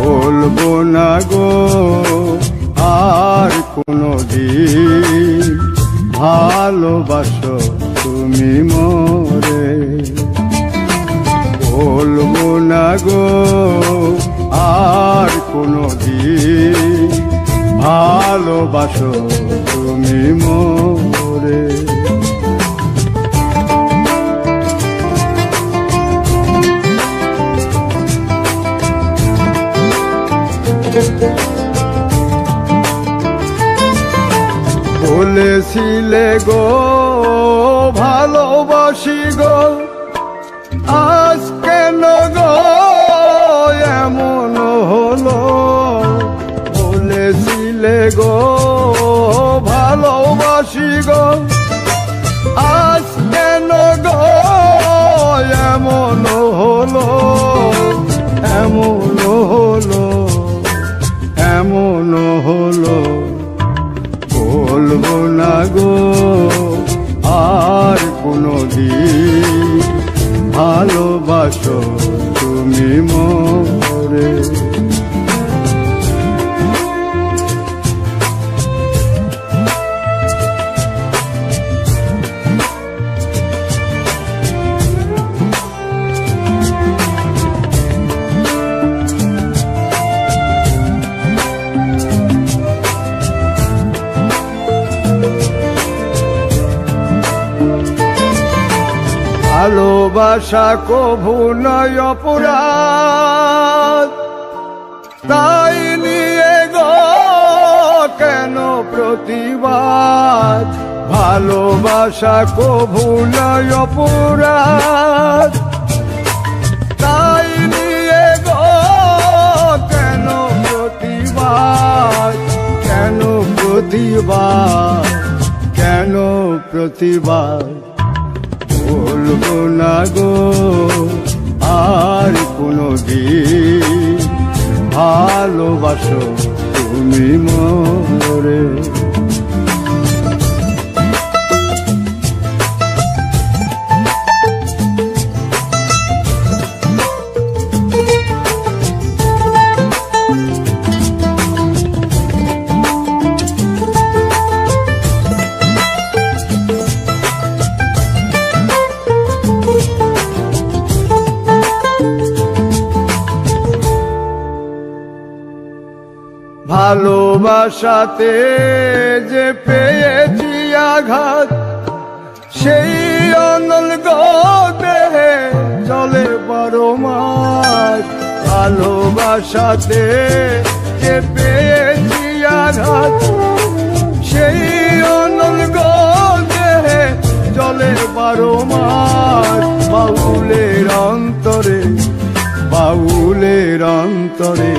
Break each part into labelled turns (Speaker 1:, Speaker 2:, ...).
Speaker 1: বলবো না গো আর কোনদিন ভালোবাসো তুমি মোরে। বলবো না গো আর কোনদিন ভালোবাসো তুমি মোরে। বলেছিলে গো ভালোবাসি গো, আজ কেন গো এমন হলো? বলেছিলে গো ভালোবাসি গো, আজ কেন গো এমন হলো? এমন হলো, এমন হলো। বলবো না গো আর কোনদিন ভালোবাসো তুমি মোরে। ভালোবাসা কভু নয় অপরাধ, তাই নিয়ে গো কেন প্রতিবাদ? ভালোবাসা কভু নয় অপরাধ, তাই নিয়ে গো কেন প্রতিবাদ? কেন প্রতিবাদ? কেন প্রতিবাদ? বলবো না গো আর কোনদিন ভালোবাসো তুমি মোরে। ভালোবাসাতে যে পেয়েছি আঘাত, সেই অনল গো দেহে চলে 12 মাস। ভালোবাসাতে যে পেয়েছি আঘাত, সেই অনল গো দেহে চলে 12 মাস। বাউলের অন্তরে, বাউলের অন্তরে।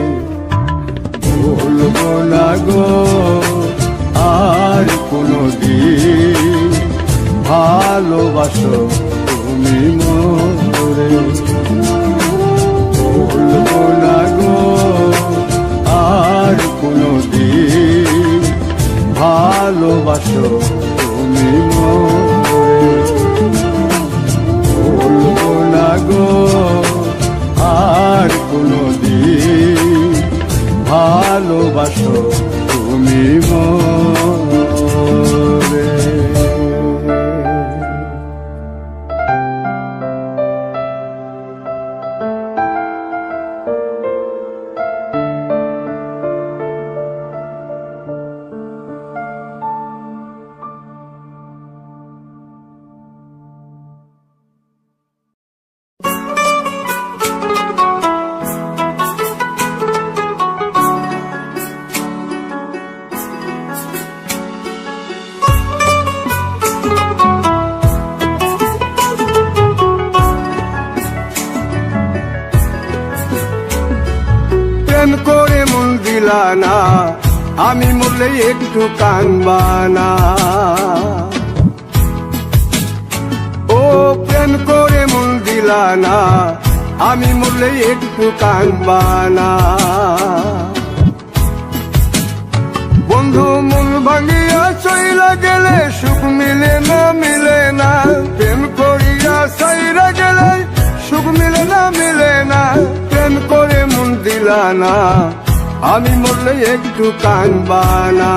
Speaker 1: বলবো না গো আর কোনদিন ভালোবাসো তুমি মোরে। বলবো না গো আর কোনদিন ভালোবাসো তুমি মোরে। বলবো না গো আর কোনদিন ভালোবাসো তুমি মোরে। প্রেম করে মন দিলা না, আমি মরলে একটু কানবানা। ও প্রেম করে মন দিলা না, আমি মরলে একটু কাঁদবানা। বন্ধু মন ভাঙিয়া চইলা গেলে সুখ মিলে না, মিলে না। প্রেম করিয়া সাইরা গেলে সুখ মিলে না, মিলে না। প্রেম করে মন দিলা না, আমি মরলে একটু কাঁদবানা।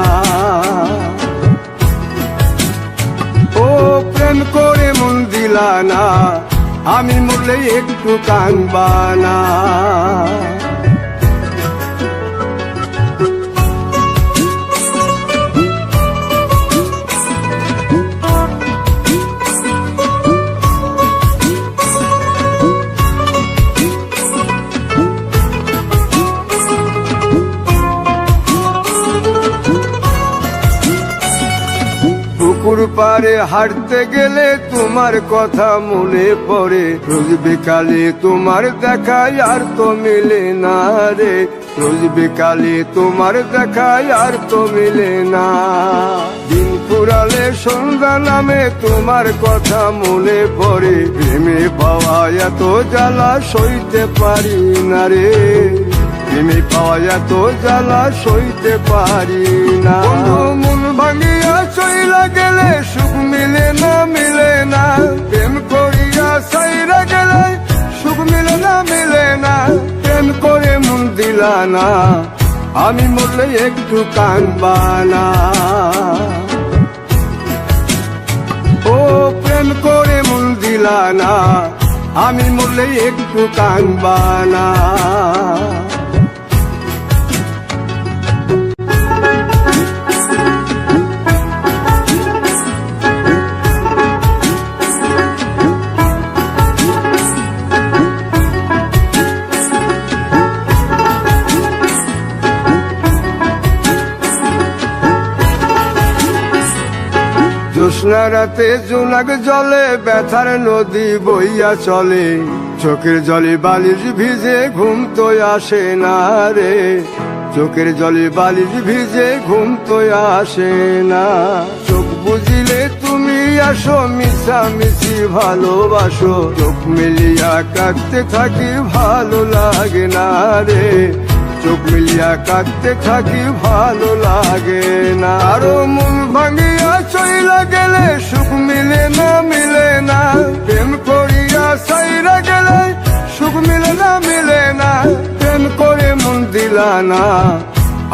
Speaker 1: ও প্রেম করে মন দিলা না, আমি মরলে একটু কাঁদবানা। পুকুর পাড়ে হাঁটতে গেলে তোমার কথা মনে পড়ে, রোজ বিকালে তোমার দেখা আর তো মিলে না রে। রোজ বিকালে তোমার দেখা আর তো মিলে না। দিন ফুরালে সন্ধ্যা নামে তোমার কথা মনে পড়ে, প্রেমে পাওয়া এত জ্বালা সইতে পারি না রে। প্রেমে পাওয়া এত জ্বালা সইতে পারি না। মন ভাঙিয়া চইলা গেলে সুখ মিলে না, মিলে না। প্রেম করিয়া সাইরা গেলে সুখ মিলে না, মিলে না। প্রেম করে মন দিলা না, আমি মরলে একটু কাঁদবানা। ও প্রেম করে মন দিলা না, আমি মরলে একটু কাঁদবানা। জ্যোৎস্না রাতে জোনাক জলে ব্যথার নদী বইয়া চলে, চোখের জলে বালিশ ভিজে ঘুম তো আসে না রে। চোখের জলে বালিশ ভিজে ঘুম তো আসে না। চোখ বুঝিলে তুমি আসো, মিশামিশি ভালোবাসো। চোখ মিলিয়া কাঁদতে থাকি ভালো লাগে না রে। চোখ মিলিয়া কাঁদতে থাকি ভালো লাগে না। আরো মন ভাঙিয়া চইলা গেলে সুখ মিলে না, মিলে না। প্রেম করিয়া সাইরা গেলে সুখ মিলে না, মিলে না। প্রেম করে মন দিলা না,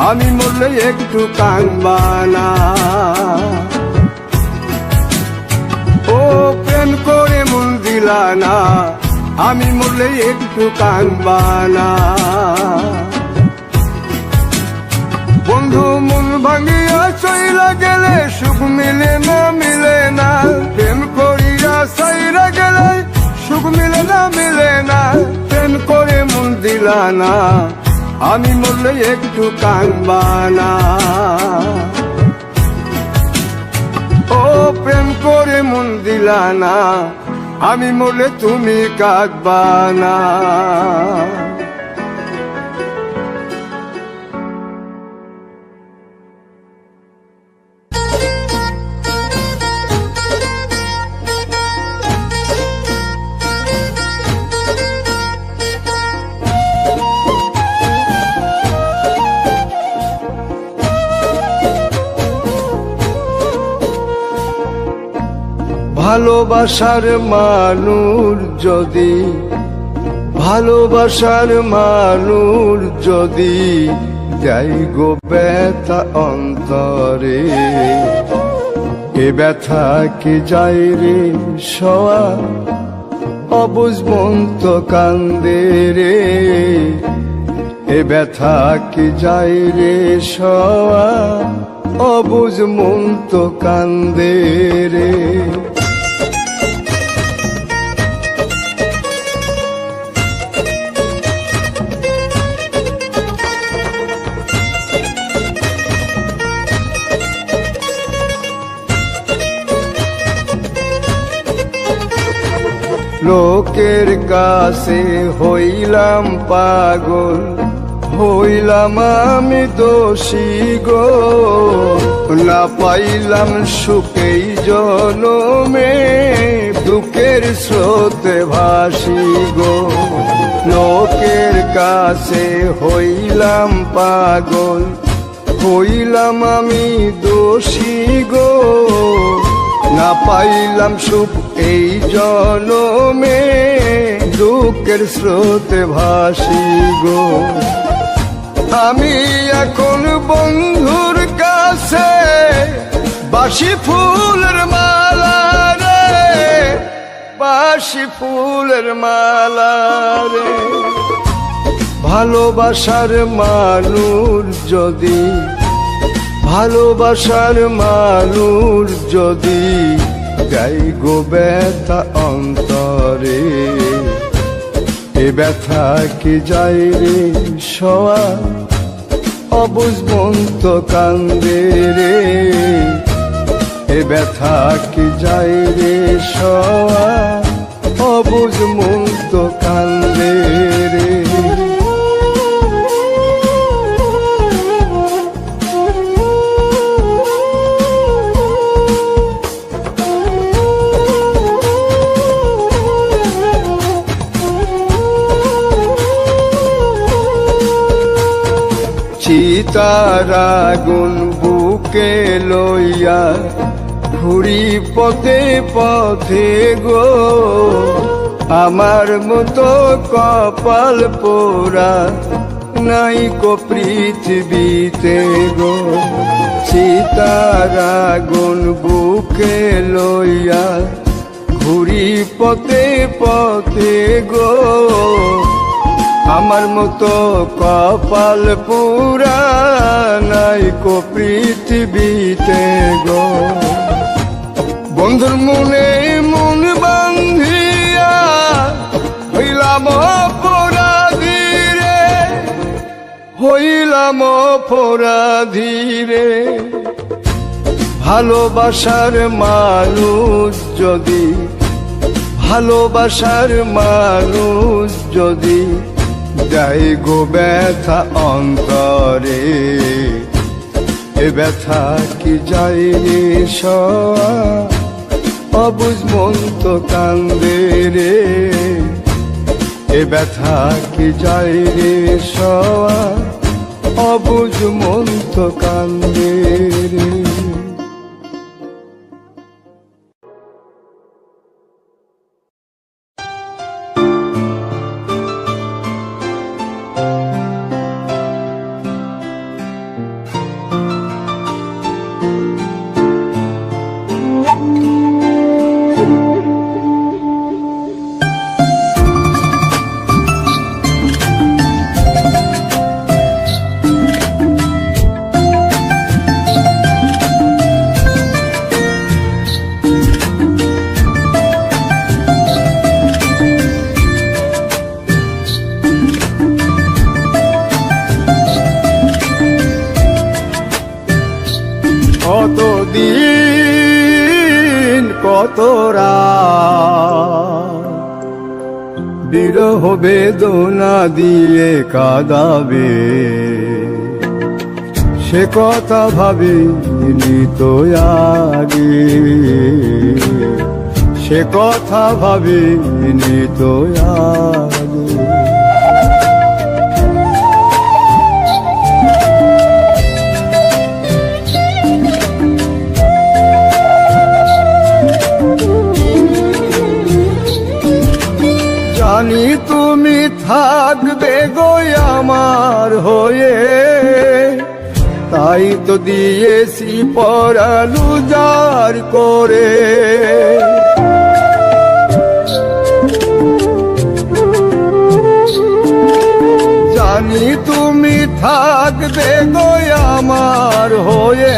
Speaker 1: আমি মরলে একটু কাঁদবানা। ও প্রেম করে মন দিলা না, আমি মরলে একটু কাঁদবানা। বন্ধু মন ভাঙিয়া চইলা গেলে সুখ মিলে না, মিলে না। প্রেম করিয়া সাইরা গেলে সুখ মিলে না, মিলে না। প্রেম করে মন দিলা না, আমি মরলে একটু কাঁদবানা। ও প্রেম করে মন দিলা না, আমি মরলে তুমি কাঁদবানা। ভালোবাসার মানুষ যদি, ভালোবাসার মানুষ যদি যাই গো ব্যথা অন্তরে, এ ব্যথা কি যায় রে সওয়া, অবুঝ মন তো কান্দে রে। এ ব্যথা কি যায় রে সওয়া, অবুঝ মন তো কান্দে রে। লোকের কাছে হইলাম পাগল, হইলাম আমি দোষী গো। না পাইলাম সুখেই জনমে, দুঃখের স্রোতে ভাসি গো, লোকের কাছে হইলাম পাগল, হইলাম আমি দোষী গো, না পাইলাম সুখ এই জনমে, দুঃখের স্রোতে ভাসি গো। আমি এখন বন্ধুর কাছে বাসি ফুলের মালা রে, বাসি ফুলের মালা রে। ভালোবাসার মানুষ যদি, ভালোবাসার মানুষ যদি যাই গো ব্যথা অন্তরে, এ ব্যথা কি যায় রে সওয়া, অবুঝ মন তো কান্দে রে, এ ব্যথা কি যায় রে সওয়া, অবুঝ মন তো কান্দে রে। চিতার আগুন বুকে লইয়া ঘুরি পথে পথে গো, আমার মতো কপাল পোড়া নাই কো পৃথিবীতে গো। চিতার আগুন বুকে লইয়া ঘুরি পথে পথে গো, আমার মতো কপাল পুরা নাই কো পৃথিবীতে গো। বন্ধুর মনে মন বান্ধিয়া হইলাম অপরাধী রে, হইলাম অপরাধী রে। ভালোবাসার মানুষ যদি, ভালোবাসার মানুষ যদি যাই গো ব্যথা অন্তরে, এ ব্যথা কি যায় রে সওয়া, অবুঝ মন তো কান্দে রে, এ ব্যথা কি যায় রে সওয়া, অবুঝ মন তো কান্দে রে। কতদিন কত রাত বিরহ বেদনা দিয়ে কাঁদাবে, সে কথা ভাবিনি তো আগে, সে কথা ভাবিনি তো আগে। জানি তুমি থাকবে গো আমার হয়ে, তাই তো দিয়েছি পরাণ উজাড় করে। জানি তুমি থাকবে গো আমার হয়ে,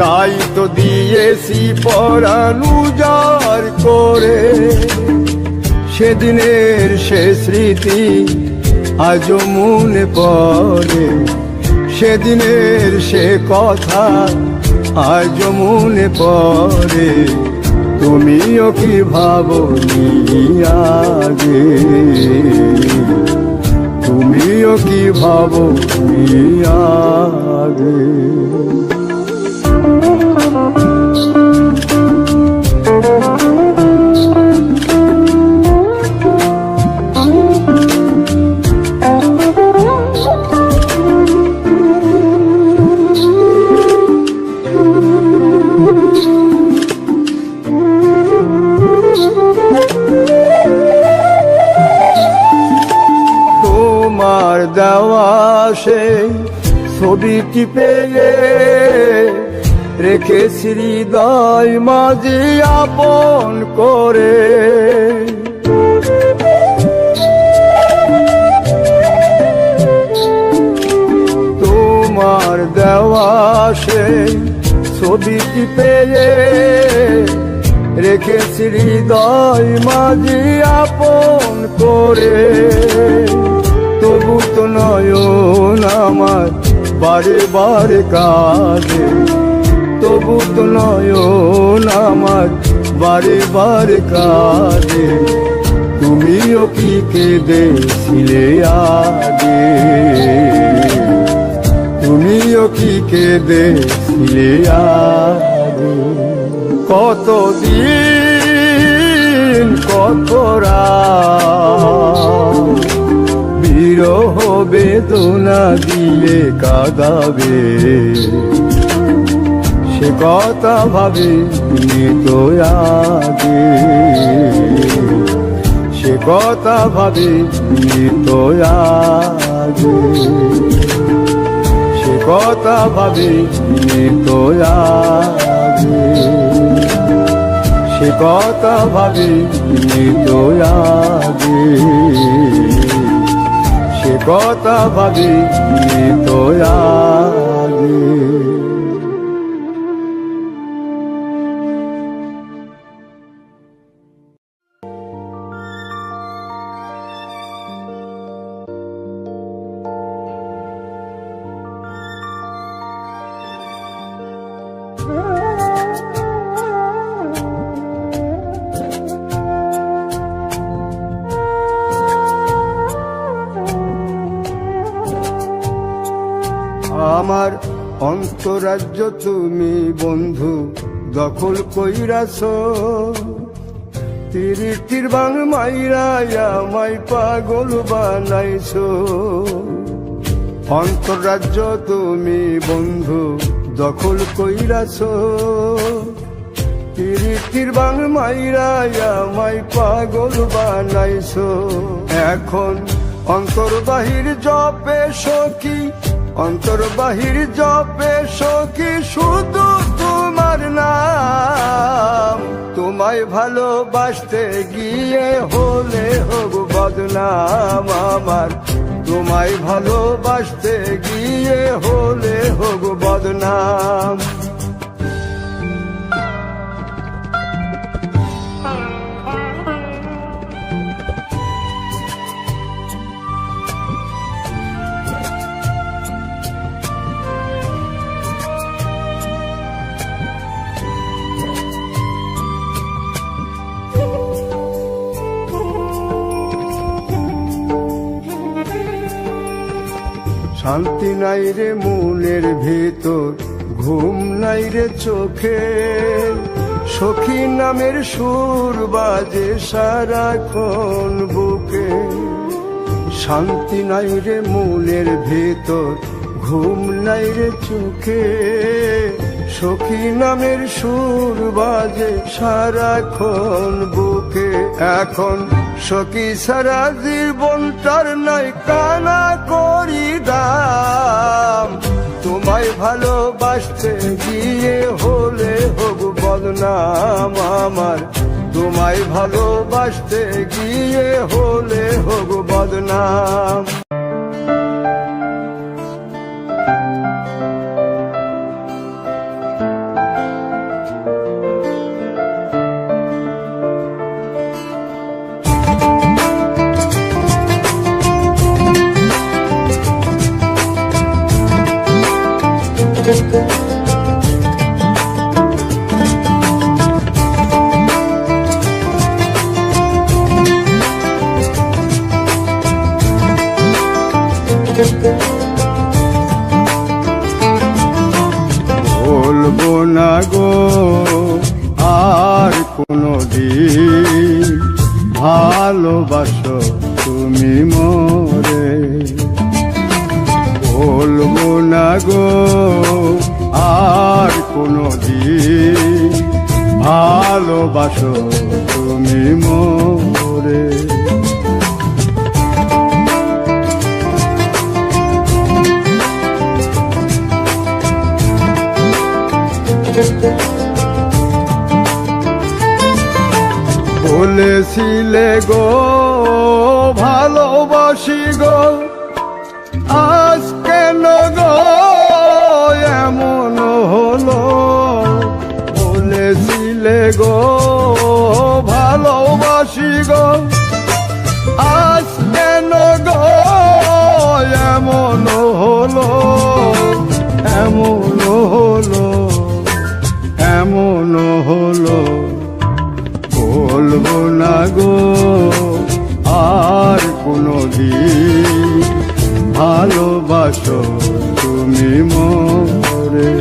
Speaker 1: তাই তো দিয়েছি পরাণ উজাড় করে। সেদিনের সে স্মৃতি আজও মনে পড়ে, সেদিনের সে কথা আজও মনে পড়ে। তুমিও কি ভাবনি আগে, তুমিও কি ভাবনি আগে। দেওয়া সেই ছবিটি পেয়ে রেখেছি হৃদয় মাঝে আপন করে। তোমার দেওয়া সেই ছবিটি পেয়ে রেখেছি হৃদয় মাঝে আপন করে। তবু তো নয়ন আমার বারে বারে কাঁদে, তবু তো নয়ন আমার বারে বারে কাঁদে। তুমিও কি কেঁদেছিলে আগে, তুমিও কি কেঁদেছিলে আগে। কতদিন কত রাত বিরহ বেদনা দিয়ে কাঁদাবে, সে কথা ভাবিনি তো আগে, সে কথা ভাবিনি তো আগে, সে কথা ভাবিনি তো আগে, সে কথা ভাবিনি তো আগে, সে কথা ভাবিনি তো আগে। আমার অন্তরাজ্য তুমি বন্ধু দখল কইরাছ, তিরিটির বাং মাইরা আমায় পাগল বানাইছ। অন্তরাজ্য তুমি বন্ধু দখল কইরাছ, তিরিটির বাং মাইরা আমায় পাগল বানাইছ। এখন অন্তর বাহির জপে সখী, অন্তর বাহির জপে সখী শুধু তোমার নাম। তোমায় ভালোবাসতে গিয়ে হলে হোক বদনাম আমার, তোমায় ভালোবাসতে গিয়ে হলে হোক বদনাম। শান্তি নাই রে মনের ভেতর, ঘুম নাই রে চোখে, সখী নামের সুর বাজে সারাক্ষণ বুকে। শান্তি নাই রে মনের ভেতর, ঘুম নাই রে চোখে, সখী নামের সুর বাজে সারাক্ষণ বুকে। এখন সখী সারা জীবনটার নাই কানা করি দাম। তোমায় ভালোবাসতে গিয়ে হলে হোক বদনাম আমার, তোমায় ভালোবাসতে গিয়ে হলে হোক বদনাম। বলবো না গো আর কোনো দিন ভালোবাসো তুমি মোরে, বলবো না গো আর কোনো দিন ভালোবাসো তুমি মোরে। বলেছিলে গো ভালোবাসি গো, আজ কেন গো এমন হলো? বলেছিলে গো ভালোবাসি গো, আজ কেন গো এমন হলো? এমন হলো, এমন হলো। বলবো না গো আর কোনদিন, ভালোবাসো তুমি মোরে।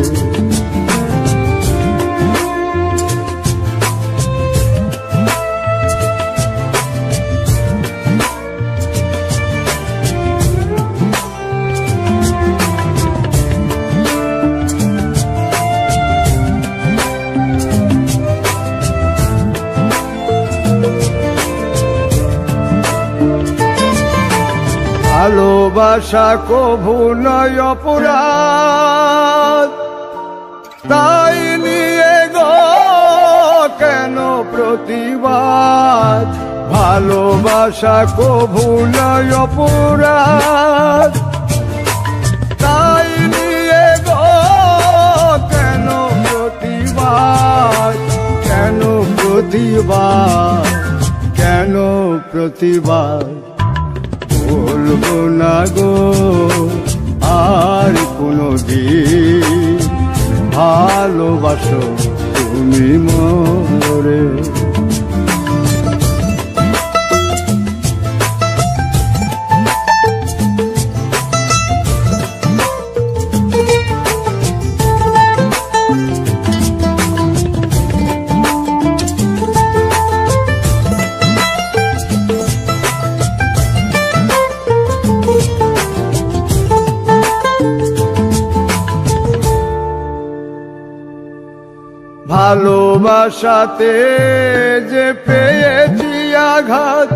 Speaker 1: ভালোবাসা কভু নয় অপরাধ, তাই নিয়ে গো কেন প্রতিবাদ? ভালোবাসা কভু নয় অপরাধ, তাই নিয়ে গো কেন প্রতিবাদ? কেন প্রতিবাদ? কেন প্রতিবাদ? বলবো না গো আর কোনদিন, ভালোবাসো তুমি মোরে। ভালোবাসাতে যে পেয়েছি আঘাত,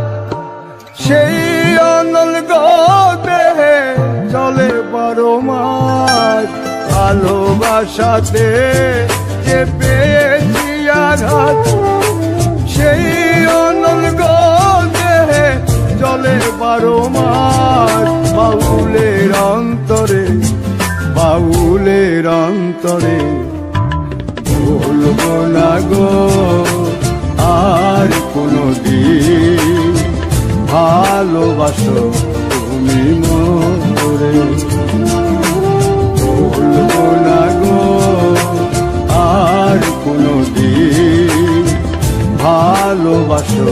Speaker 1: সেই অনল গো দেহে চলে 12 মাস। ভালোবাসাতে যে পেয়েছি আঘাত, সেই অনল গো দেহে চলে 12 মাস। বাউলের অন্তরে, বাউলের অন্তরে বলবো না গো আর কোনদিন, ভালোবাসো তুমি মোরে। বলবো না গো আর কোনদিন, ভালোবাসো